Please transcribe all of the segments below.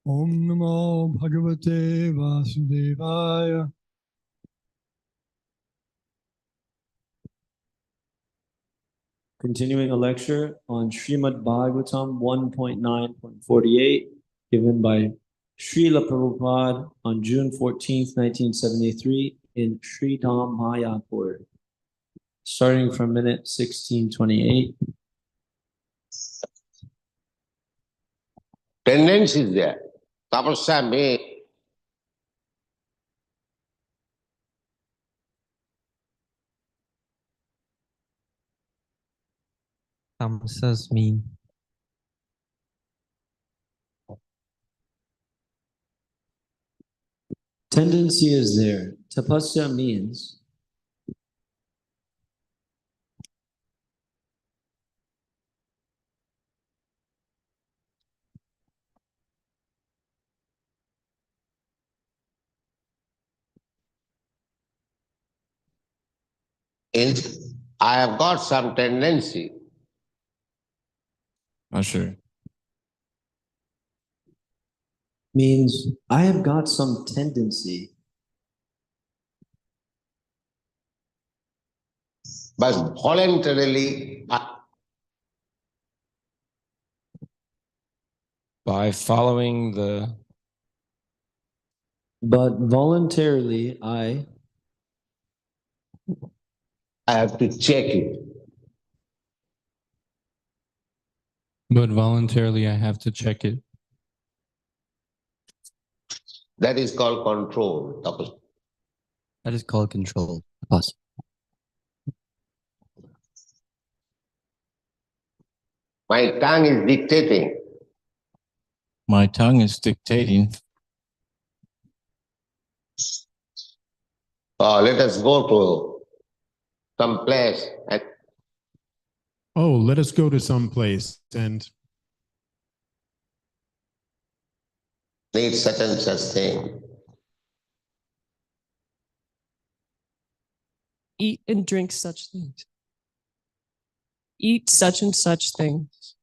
Om Namo Bhagavate Vasudevaya. Continuing a lecture on Srimad Bhagavatam 1.9.48, given by Srila Prabhupada on June 14th, 1973 in Sri Dham Mayapur, starting from minute 1628. Tendency is there. Tapasya may. Tamsas mean Tendency is there. Tapasya means I have got some tendency. not sure. means I have got some tendency, But voluntarily, By following the but voluntarily I have to check it. But voluntarily, I have to check it. That is called control. Tapasya. that is called control. Tapasya. My tongue is dictating. My tongue is dictating. Let us go to some place and Oh, let us go to some place and need such and such thing. Eat and drink such things. Eat such and such things.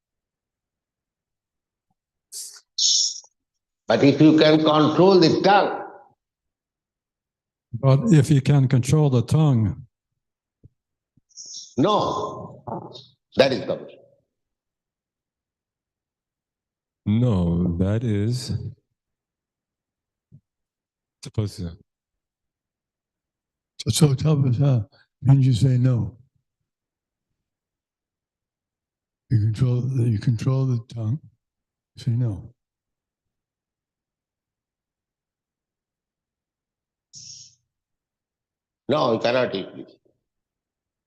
But if you can control the tongue, But if you can control the tongue, no, that is tapasya. No, that is tapasya. so tapasya, and you say no. You control the tongue, say no. No, you cannot eat this.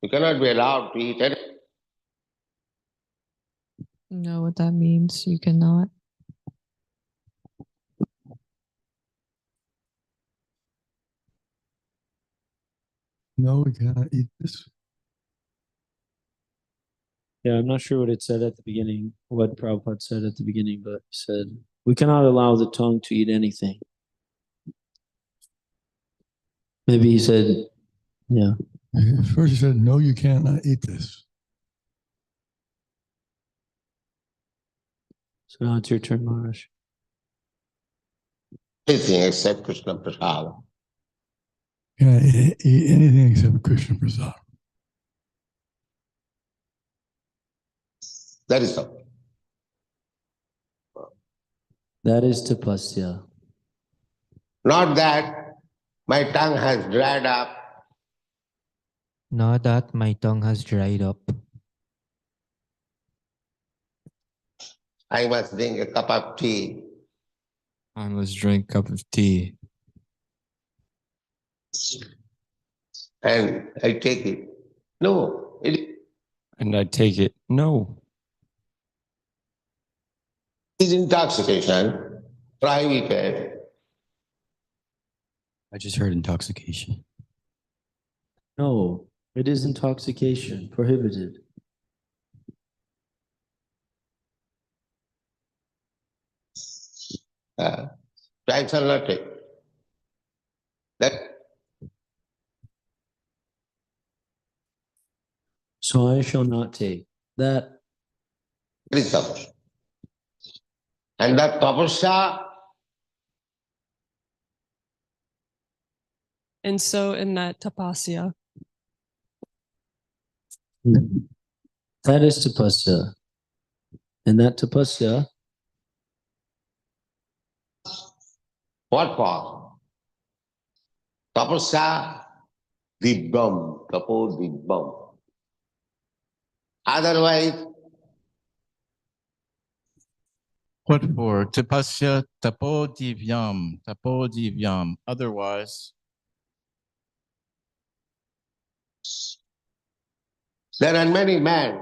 You cannot be allowed to eat anything. Know what that means? You cannot. No, we cannot eat this. Yeah, I'm not sure what it said at the beginning, what Prabhupada said at the beginning, but he said, we cannot allow the tongue to eat anything. Maybe he said, yeah. First he said, no, you cannot eat this. So now it's your turn, Maharaj. Anything except Krishna Prasad. You cannot eat anything except Krishna Prasad. That is all. That is tapasya. Not that my tongue has dried up. Not that my tongue has dried up. I must drink a cup of tea. I must drink a cup of tea. And I take it. No, it And I take it. No. is intoxication, prohibited. I just heard intoxication. No, it is intoxication, prohibited. I shall not take. That So I shall not take. That is tapasya. And that tapasya And so in that tapasya, That is tapasya. And that tapasya, what for? Tapasya dibbam, tapo dibbam. Otherwise, What for? Tapasya tapo divyam, tapo divyam. Otherwise, there are many men,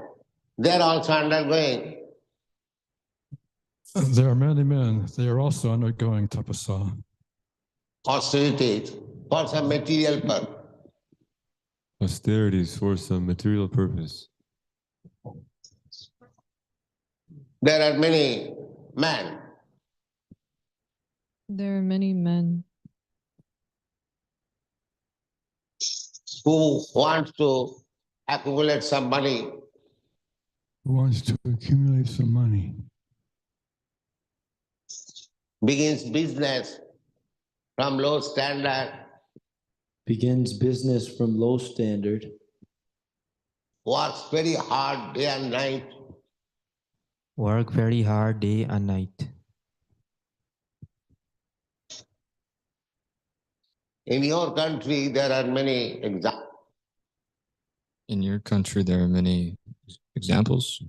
they are also undergoing. There are many men, they are also undergoing tapasa, Austerities for some material purpose. Austerities for some material purpose. There are many men There are many men who want to accumulate some money, who wants to accumulate some money, begins business from low standard, begins business from low standard, works very hard day and night, Work very hard day and night. in your country there are many examples. In your country, there are many examples.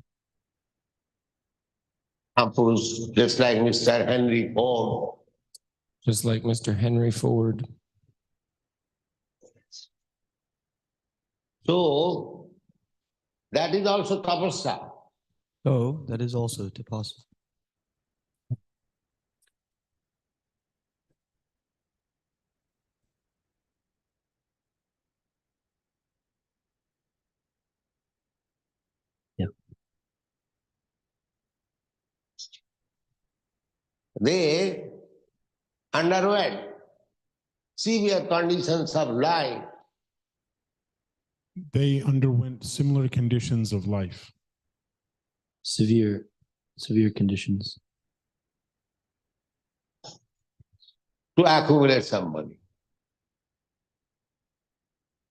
Just like Mr. Henry Ford. Just like Mr. Henry Ford. So that is also tapasya. So that is also tapasya. They underwent severe conditions of life. They underwent similar conditions of life. severe conditions. To accumulate some money.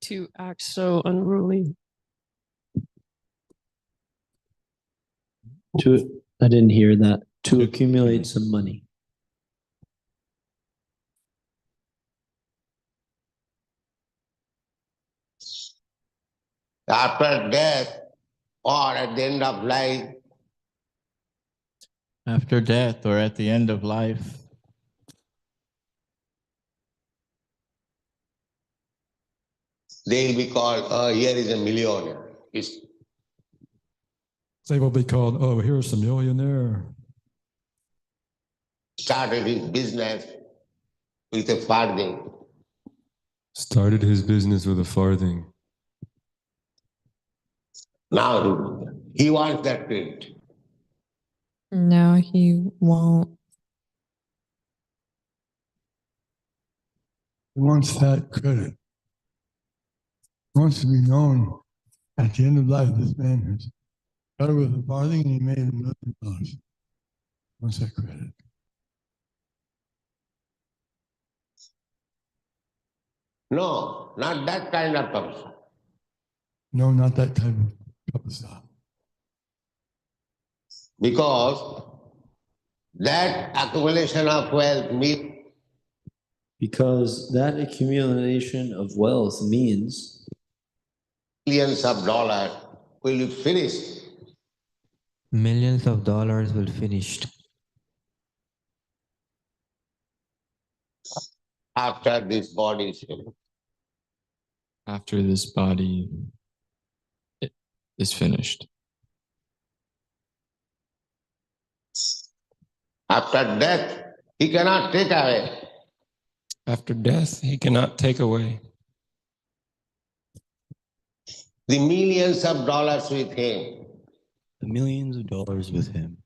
to act so unruly. I didn't hear that. To accumulate some money. After death or at the end of life, after death or at the end of life, they will be called, oh, here is a millionaire. they will be called, oh, here's a millionaire. Started his business with a farthing. Started his business with a farthing. Now he wants that credit. now he won't. He wants that credit. He wants to be known at the end of life, this man has started with a farthing and he made $1 million. He wants that credit. No, not that kind of person. No, not that type of tapasa. Because that accumulation of wealth means Because that accumulation of wealth means millions of dollars will be finished. Millions of dollars will finished After this body is finished. After this body is finished. After death, he cannot take away. After death, he cannot take away The millions of dollars with him. the millions of dollars with him.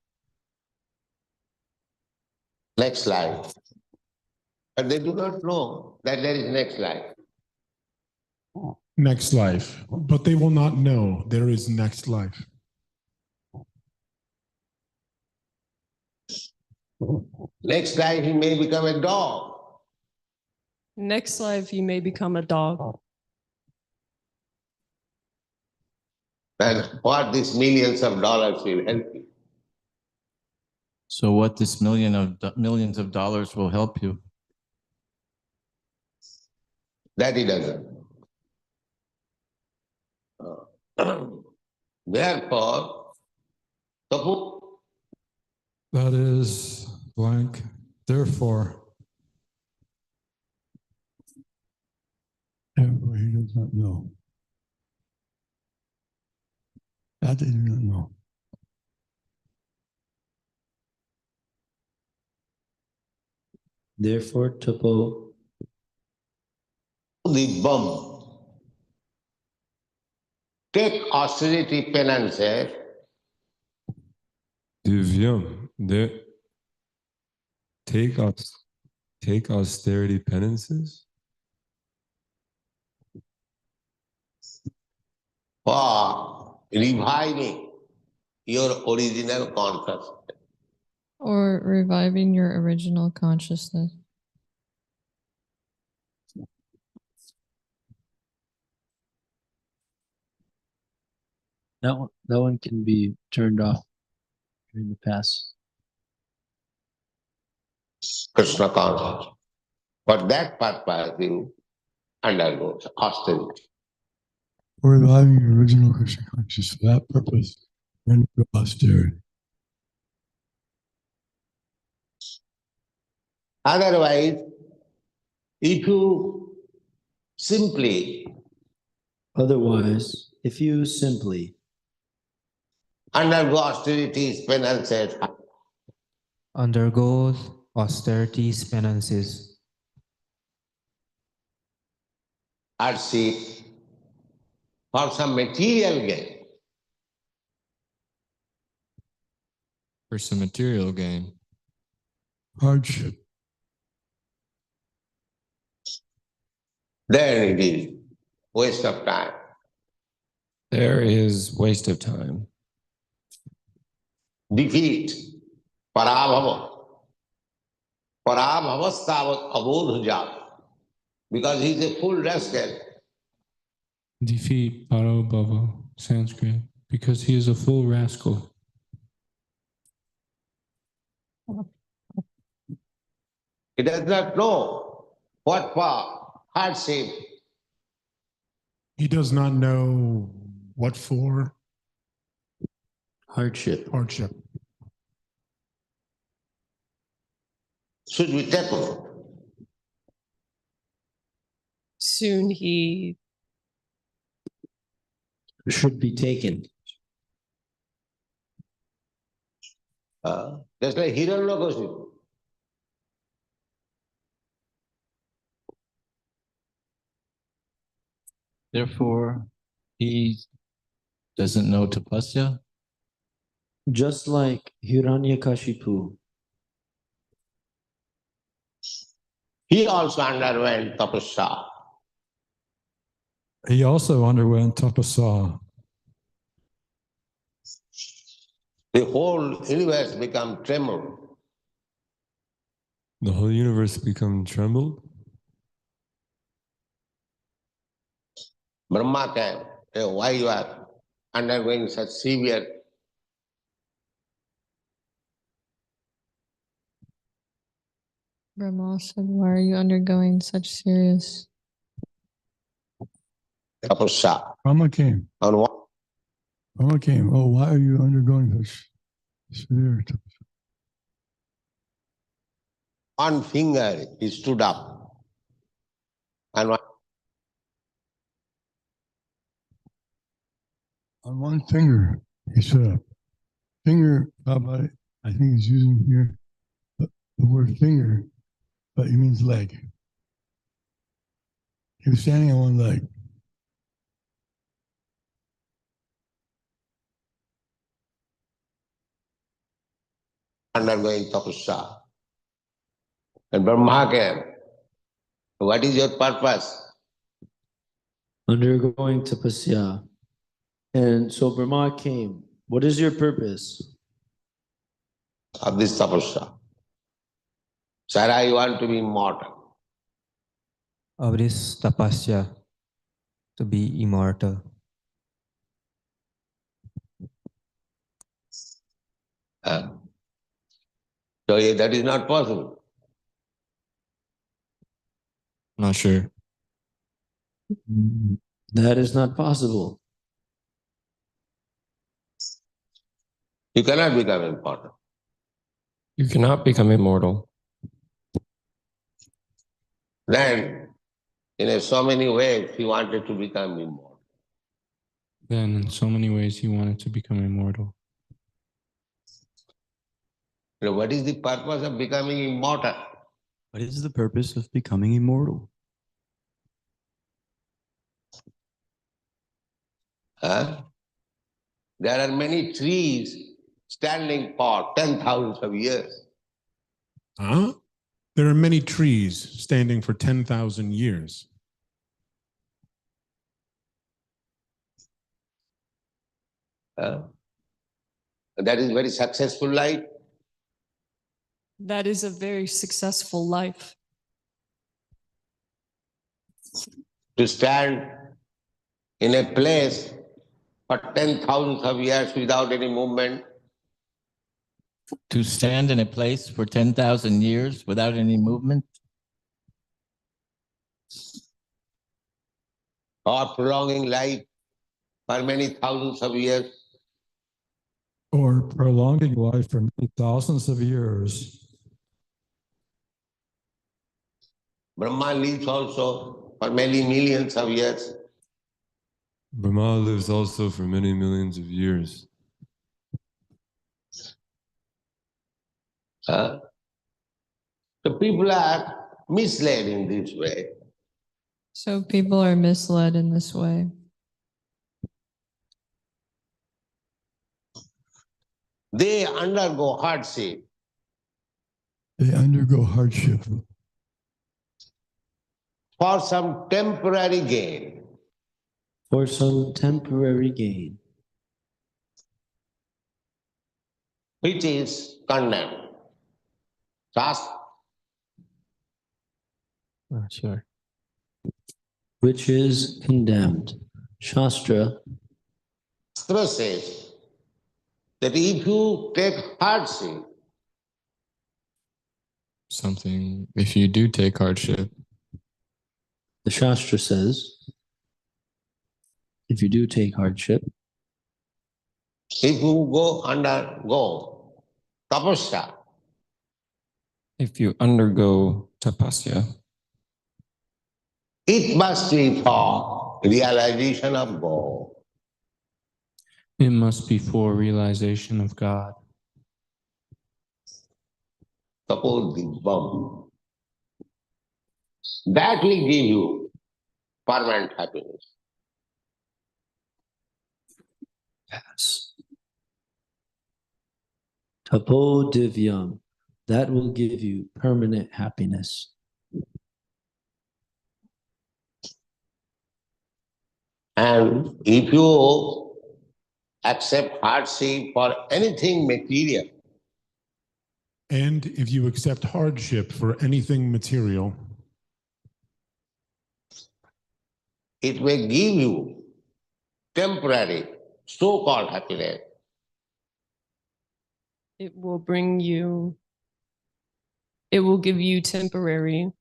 Next life. But they do not know that there is next life. Next life. But they will not know there is next life. Next life he may become a dog. Next life, you may become a dog. And what these millions of dollars will help you? So what this millions of dollars will help you? That he doesn't. Therefore, suppose That is blank. Therefore, Therefore, he does not know. That they do not know. Therefore, tapo, the bum take austerity penances divyam. There, take austerity penances for reviving your original consciousness. Or reviving your original consciousness. that one can be turned off during the past. Krishna consciousness. For that purpose, you undergo austerity. For reviving your original Krishna consciousness, for that purpose, and for austerity. Otherwise, if you simply Otherwise, if you simply undergo austerities, penances, undergoes austerities, penances, hardship, for some material gain, For some material gain, Hardship. then it is waste of time. there is waste of time. Defeat, parabhava. Parabhavastavat abodhujat. Because he is a full rascal. Defeat Parabhava, Sanskrit, because he is a full rascal. He does not know what for hardship. He does not know what for hardship, hardship Should be taken. Soon he should be taken. Just like Hiranyakashipu. Therefore, he doesn't know tapasya. Just like Hiranyakashipu, He also underwent tapasya. He also underwent tapasa. The whole universe became trembled. The whole universe become trembled. Brahma came. Hey, why you are undergoing such severe? Brahma said, why are you undergoing such serious? Tapasya. Brahma came. On what? Brahma came. Oh, why are you undergoing such severe? One finger he stood up. And On one finger, he stood up. Finger, Prabhupada, I think he's using here the word finger, but he means leg. He was standing on one leg. undergoing tapasya. And Brahma came. What is your purpose? undergoing tapasya. And so Brahma came. What is your purpose? Of this tapasya. Sir, I want to be immortal. of this tapasya to be immortal? So that is not possible. Not sure. That is not possible. You cannot become immortal. You cannot become immortal. Then, in so many ways, he wanted to become immortal. Then in so many ways he wanted to become immortal. So what is the purpose of becoming immortal? What is the purpose of becoming immortal? Huh? There are many trees standing for 10,000 of years. Huh? There are many trees standing for 10,000 years. That is very successful life. That is a very successful life. To stand in a place for 10,000 of years without any movement. To stand in a place for 10,000 years without any movement? Or prolonging life for many thousands of years. Or prolonging life for many thousands of years. Brahma lives also for many millions of years. Brahma lives also for many millions of years. So people are misled in this way. So people are misled in this way. They undergo hardship. They undergo hardship For some temporary gain. For some temporary gain. Which is condemned. Sure. Which is condemned. Shastra says that if you take hardship, If you do take hardship, the Shastra says, if you do take hardship, if you undergo tapasya, If you undergo tapasya, it must be for realization of God. It must be for realization of God. Suppose the bomb. That will give you permanent happiness. yes. Tapo divyam, that will give you permanent happiness. And if you accept hardship for anything material, And if you accept hardship for anything material, it may give you temporary, so-called happiness. It will give you temporary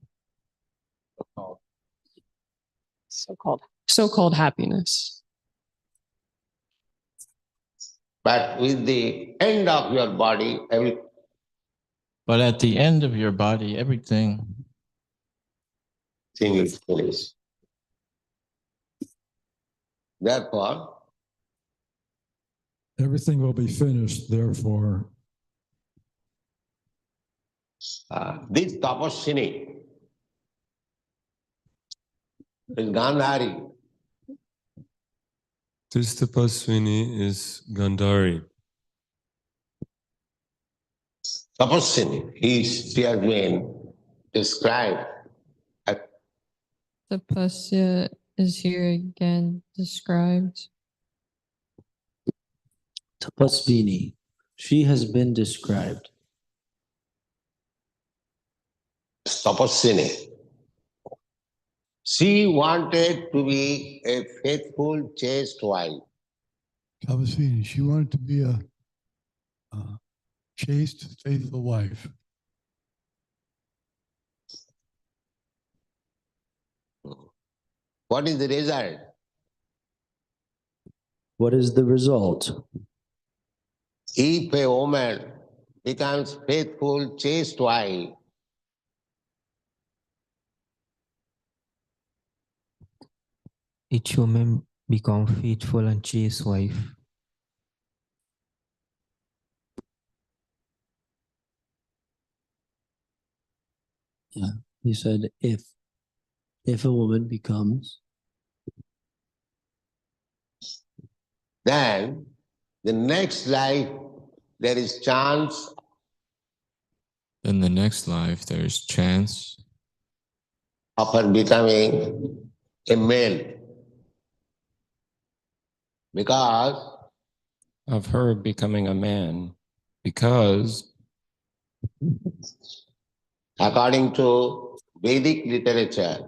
so-called happiness. But with the end of your body, But at the end of your body, everything is finished. Therefore, everything will be finished. Therefore, this tapasini is Gandhari. this tapaswini is Gandhari. Tapasini, she has been described as Tapasya is here again described. Tapasvini, she has been described. tapasini. She wanted to be a faithful, chaste wife. Tapaswini, she wanted to be a chaste, faithful wife. What is the result? What is the result? If a woman becomes faithful, chaste wife, each woman become faithful and chaste wife. Yeah, he said if a woman becomes, then the next life there is chance Then the next life, there's chance of her becoming a male. Because of her becoming a man, because according to Vedic literature,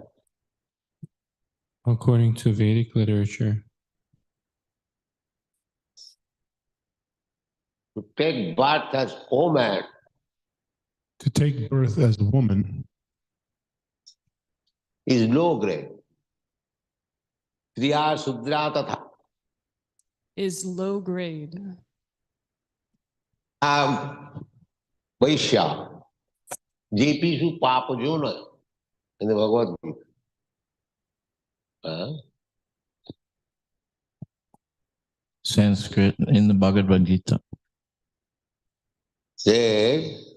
according to Vedic literature, to take birth as woman To take birth as a woman is low grade. Kriya Sudra Tatha. Is low grade. Vaishya. Jepishu Papajuna in the Bhagavad Gita. Sanskrit in the Bhagavad Gita. Says,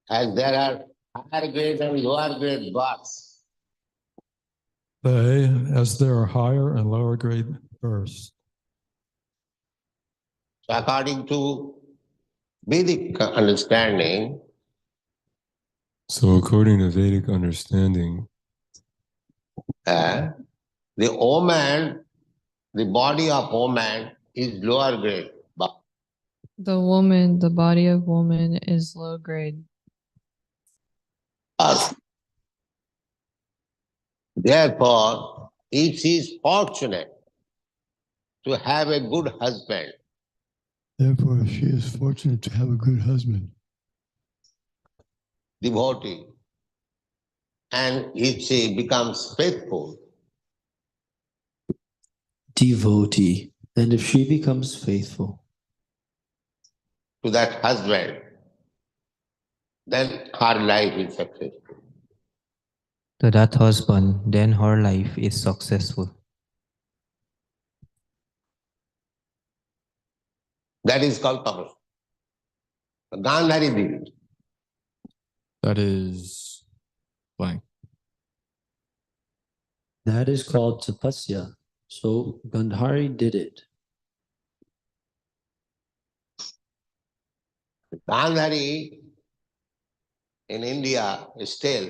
as there are higher grade and lower grade births, As there are higher and lower grade births. so according to Vedic understanding, So according to Vedic understanding, the woman, the body of woman is lower grade. The body of woman is low grade. Therefore, if she is fortunate to have a good husband, Therefore, if she is fortunate to have a good husband, devotee, and if she becomes faithful, devotee, and if she becomes faithful to that husband, then her life is successful. To that husband, then her life is successful. That is called tapasya. Gandhari did it. that is blank. that is called tapasya. So Gandhari did it. Gandhari in India is still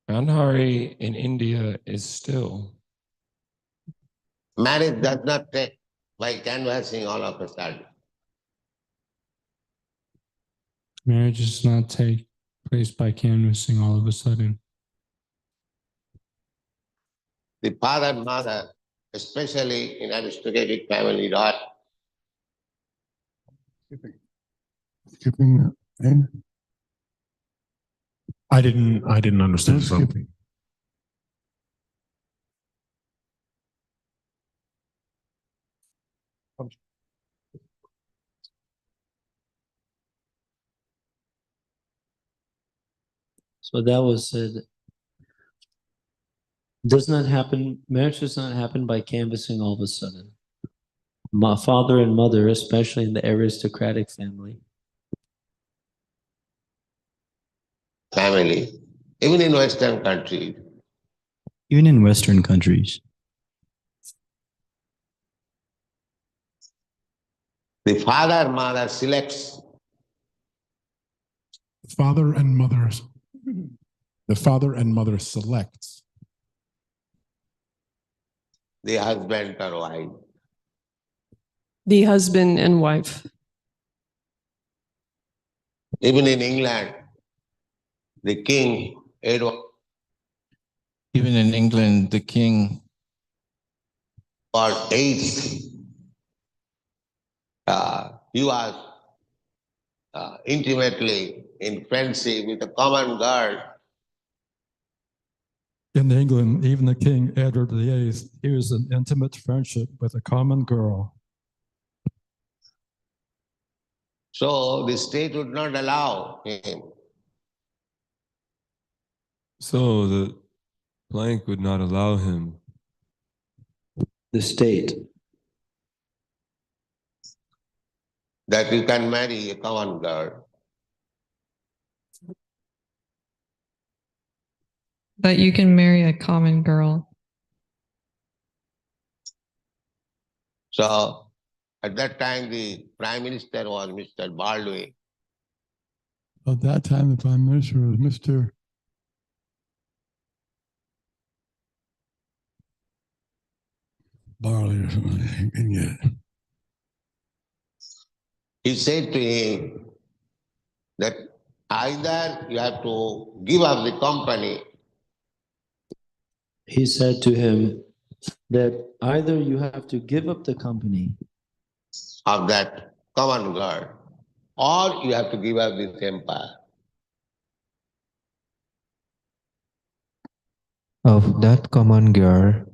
Gandhari in India is still. marriage does not take by canvassing all of a sudden. Marriage does not take place by canvassing all of a sudden. The father and mother, especially in aristocratic family, not skipping and I didn't understand. no skipping. So that was said. Does not happen. Marriage does not happen by canvassing all of a sudden. My father and mother, especially in the aristocratic family, even in Western countries, Even in Western countries, the father and mother selects The father and mother selects the husband or wife. The husband and wife. Even in England, the king Edward Even in England, the king or eighth, he was intimately in friendship with a common girl. In England, even the King Edward VIII, he was in intimate friendship with a common girl. So the state would not allow him. So the plank would not allow him. The state. That you can marry a common girl. But you can marry a common girl. So at that time, the Prime Minister was Mr. Baldwin. At that time, the Prime Minister was Mr. Barley or something. I can get it. He said to him that either you have to give up the company. He said to him that either you have to give up the company of that common girl, or you have to give up this empire. Of that common girl,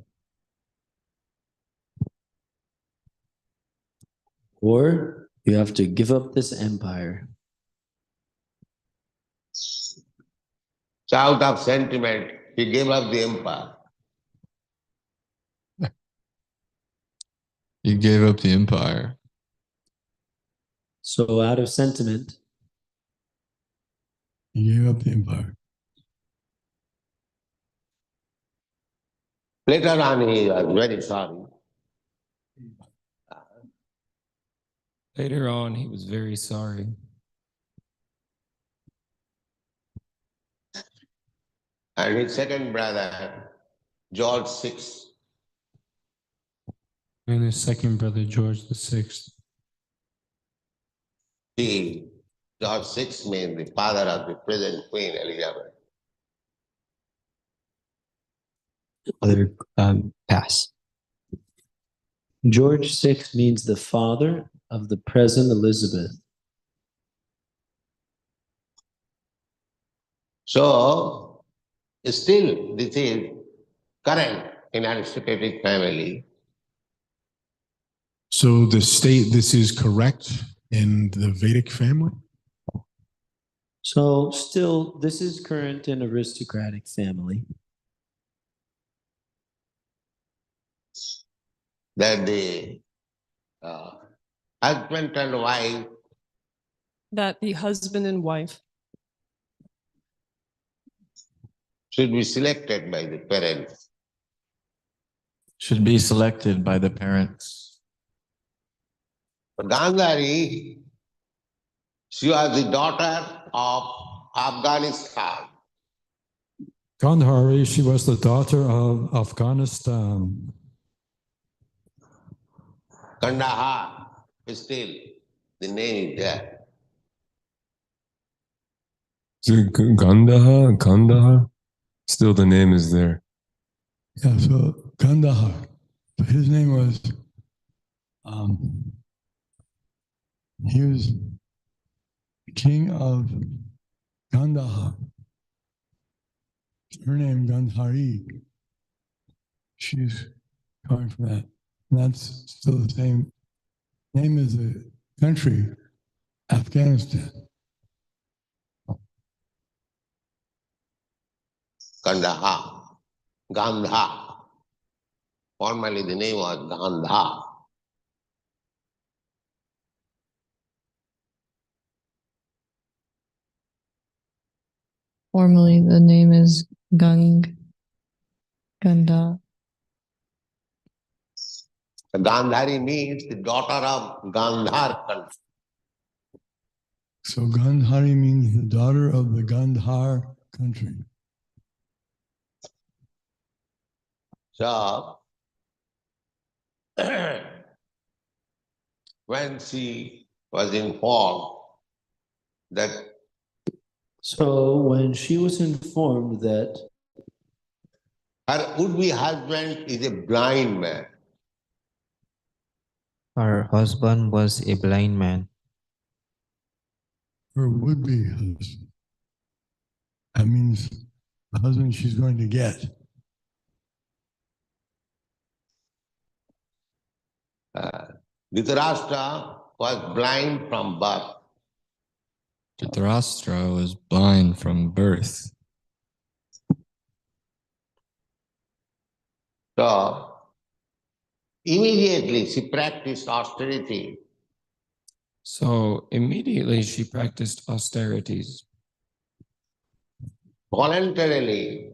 or you have to give up this empire. So out of sentiment, he gave up the empire. He gave up the empire. So out of sentiment, He gave up the empire. Later on, he was very sorry. Later on, he was very sorry. And his second brother, George VI, And his second brother, George VI. George VI means the father of the present Queen Elizabeth. Other pass. George VI means the father of the present Elizabeth. So, still, this is current in aristocratic family. So the state, this is correct in the Vedic family? So still, this is current in aristocratic family. That the husband and wife That the husband and wife should be selected by the parents. should be selected by the parents. Gandhari, she was the daughter of Afghanistan. Gandhari, she was the daughter of Afghanistan. Kandahar, still the name is there. So Kandahar, still the name is there. Yeah, so Kandahar. So his name was, he was king of Kandahar. Her name, Gandhari. She's coming from that. And that's still the same name as the country, Afghanistan. Kandahar, Gandha. Formerly the name was Gandha. Formally, the name is Ganga. Gandhari means the daughter of Gandhar country. So Gandhari means the daughter of the Gandhar country. So, when she was informed that So when she was informed that Her would-be husband is a blind man. Her husband was a blind man. Her would-be husband. That means the husband she's going to get. Dhritarashtra was blind from birth. Dhritarashtra was blind from birth. So, immediately she practiced austerity. So immediately she practiced austerities. Voluntarily,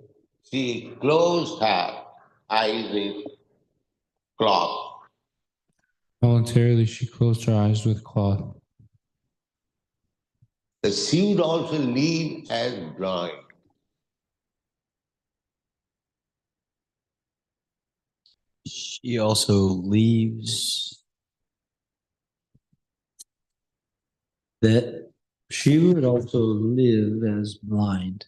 she closed her eyes with cloth. Voluntarily, she closed her eyes with cloth. She would also live as blind. She also leaves That she would also live as blind.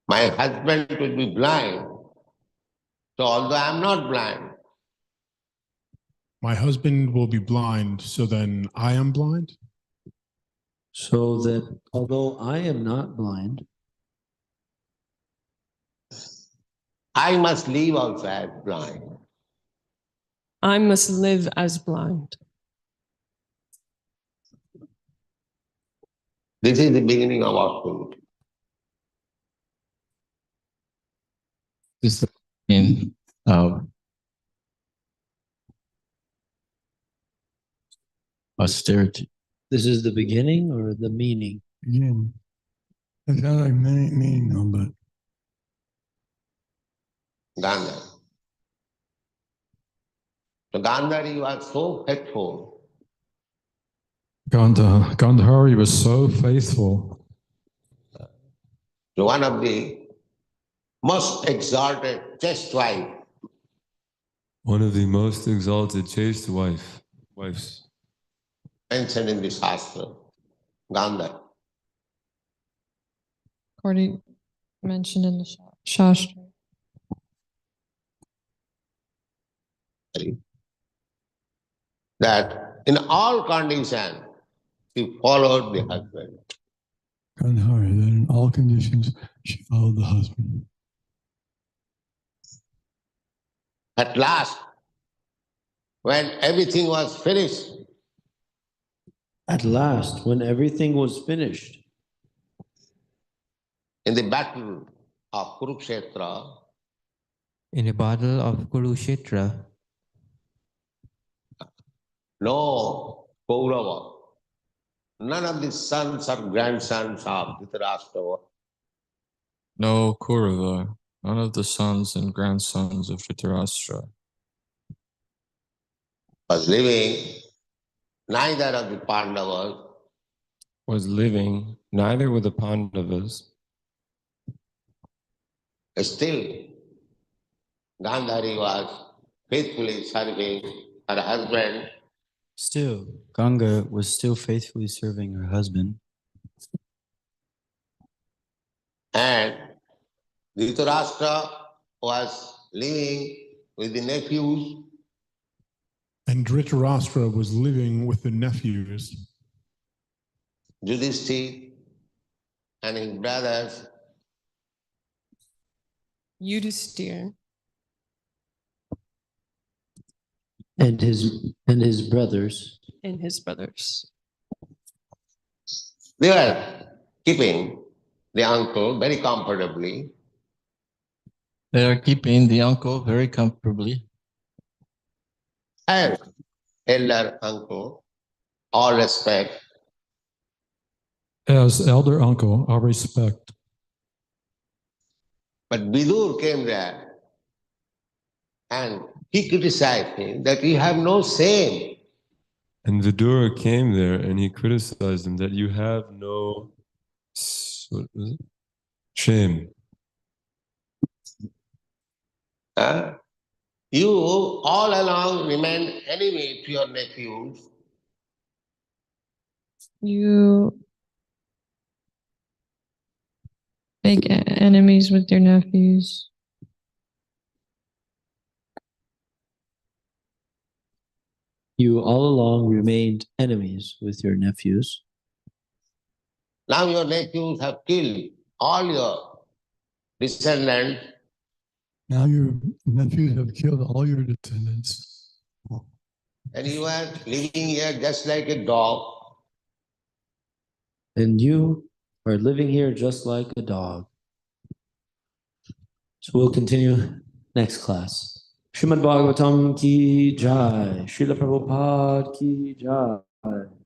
My husband will be blind. So although I am not blind, My husband will be blind, so then I am blind? So that although I am not blind, I must live also as blind. I must live as blind. This is the beginning of austerity. This is the beginning of austerity. this is the beginning or the meaning? Again, it's not like meaning though, but Gandhari. So Gandhari was so faithful. Gandhari was so faithful. So one of the most exalted chaste wife. One of the most exalted chaste wives. Mentioned in the Shastra, Gandhari. According mentioned in the Shastra. That in all conditions, she followed the husband. Gandhari, that in all conditions she followed the husband. At last, when everything was finished, At last, when everything was finished, in the battle of Kurukshetra, In the battle of Kurukshetra, no Kaurava, none of the sons or grandsons of Dhritarashtra No Kaurava, none of the sons and grandsons of Dhritarashtra was living, neither of the Pandavas Was living neither with the Pandavas. still. Gandhari was faithfully serving her husband. Still, Ganga was still faithfully serving her husband, And Dhritarashtra was living with the nephews. And Dhritarashtra was living with the nephews, Yudhishthira and his brothers. Yudhisthira and his brothers, and his brothers. They were keeping the uncle very comfortably. They are keeping the uncle very comfortably. And elder uncle, all respect. As elder uncle, our respect. But Vidur came there and he criticized him that you have no shame. And Vidura came there and he criticized him that you have no what was it? Shame. You all along remain enemy to your nephews. You make enemies with your nephews. You all along remained enemies with your nephews. Now your nephews have killed all your descendants. Now your nephews have killed all your descendants. And you are living here just like a dog. And you are living here just like a dog. So we'll continue next class. Srimad Bhagavatam ki jai. Srila Prabhupada ki jai.